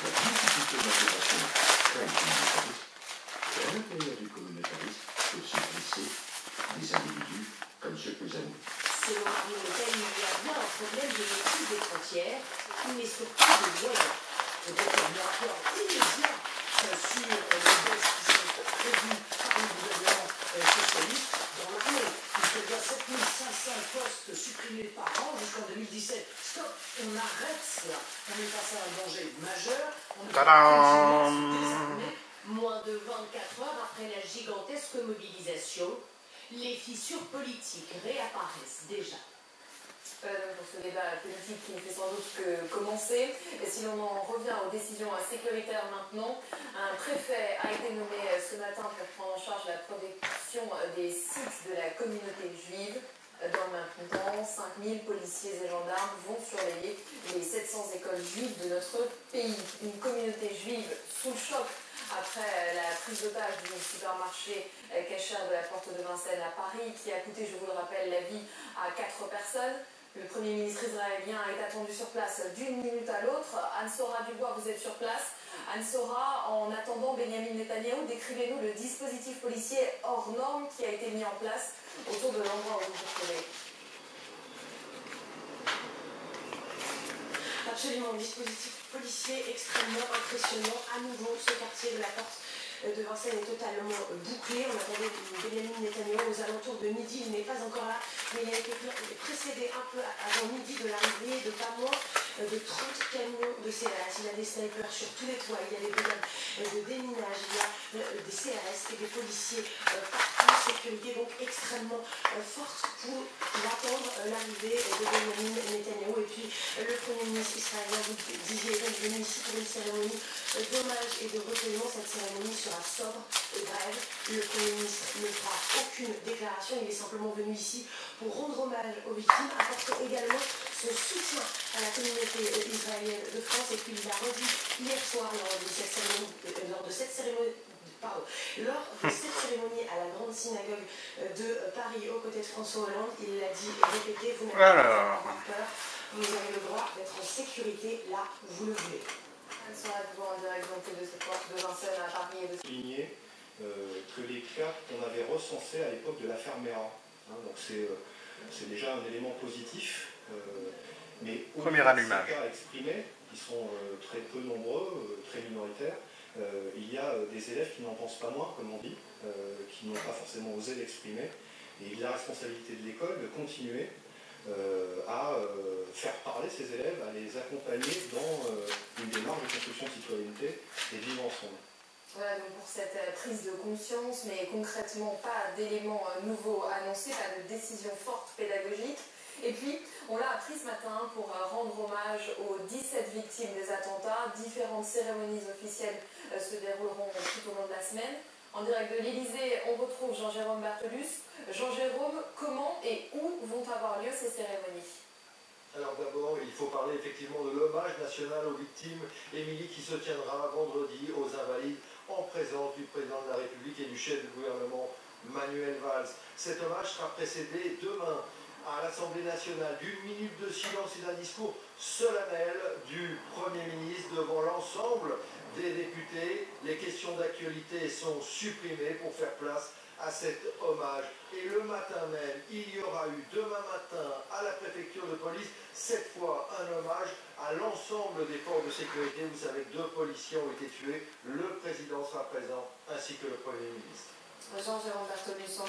La difficulté de l'intégration crée le communautarisme, et à l'intérieur du communautarisme peut se glisser des individus comme ceux que nous avons. Selon Arnaud Le Pen, il y a bien un problème de maîtrise des frontières, mais surtout de moyens. Peut-être un rapport immédiat sur les baisses qui sont prévues par le gouvernement socialiste dans l'armée. Il prévoit 7500 postes supprimés par an jusqu'en 2017. Stop, on arrête cela. On est face à un danger majeur. On ne peut pas continuer à se désarmer. Moins de 24 heures après la gigantesque mobilisation, les fissures politiques réapparaissent déjà. Pour ce débat politique qui ne fait sans doute que commencer. Et si l'on en revient aux décisions sécuritaires maintenant, un préfet a été nommé ce matin pour prendre en charge la protection des sites de la communauté juive. Dans le même temps, 5000 policiers et gendarmes vont surveiller les 700 écoles juives de notre pays. Une communauté juive sous le choc après la prise d'otage du supermarché Kasher de la Porte de Vincennes à Paris, qui a coûté, je vous le rappelle, la vie à 4 personnes. Le Premier ministre israélien est attendu sur place d'une minute à l'autre. Anne-Sora Dubois, vous êtes sur place. Anne-Sora, en attendant Benyamin Netanyahou, décrivez-nous le dispositif policier hors norme qui a été mis en place autour de l'endroit où vous vous trouvez. Absolument, un dispositif policier extrêmement impressionnant. À nouveau, ce quartier de la Porte de Vincennes est totalement bouclé. On attendait Benyamin Netanyahou aux alentours de midi. Il n'est pas encore là, mais il a été précédé un peu avant midi de l'arrivée de pas moins de 30 camions de CRS. Il y a des snipers sur tous les toits, il y a des brigades de déminage, il y a des CRS et des policiers partout. Sécurité donc extrêmement forte pour attendre l'arrivée de Benyamin Netanyahou. Et puis le Premier ministre israélien, vous disiez, est venu ici pour une cérémonie d'hommage et de recueillement. Cette cérémonie sera sobre et brève. Le Premier ministre ne fera aucune déclaration. Il est simplement venu ici pour rendre hommage aux victimes, apporter également son soutien à la communauté israélienne de France. Et puis il l'a redit hier soir lors de cette cérémonie à la grande synagogue de Paris aux côtés de François Hollande. Il l'a dit et répété, vous n'avez pas à avoir peur, vous avez le droit d'être en sécurité là où vous le voulez. Anne-Sora Dubois en direct de cette porte de Vincennes à Paris. Souligner que les cas qu'on avait recensés à l'époque de l'affaire Mera, donc c'est déjà un élément positif, mais au premier allumage. Ces cas exprimés, qui sont très peu nombreux, très minoritaires, il y a des élèves qui n'en pensent pas moins, comme on dit, qui n'ont pas forcément osé l'exprimer, et il est la responsabilité de l'école de continuer à faire parler ces élèves, à les accompagner dans une démarche de construction de citoyenneté et de vivre ensemble. Voilà donc pour cette prise de conscience, mais concrètement pas d'éléments nouveaux annoncés, pas de décision forte pédagogique. Et puis, on l'a appris ce matin pour rendre hommage aux 17 victimes des attentats. Différentes cérémonies officielles se dérouleront tout au long de la semaine. En direct de l'Élysée, on retrouve Jean-Jérôme Barthelus. Jean-Jérôme, comment et où vont avoir lieu ces cérémonies ? Alors d'abord, il faut parler effectivement de l'hommage national aux victimes, Émilie, qui se tiendra vendredi aux Invalides en présence du président de la République et du chef du gouvernement Manuel Valls. Cet hommage sera précédé demain à l'Assemblée nationale d'une minute de silence et d'un discours solennel du Premier ministre devant l'ensemble des députés. Les questions d'actualité sont supprimées pour faire place à cet hommage. Et le matin même, il y aura eu demain matin à la préfecture de police, cette fois un hommage à l'ensemble des forces de sécurité. Vous savez que 2 policiers ont été tués, le président sera présent ainsi que le Premier ministre. Jean-Jérôme Barthelus.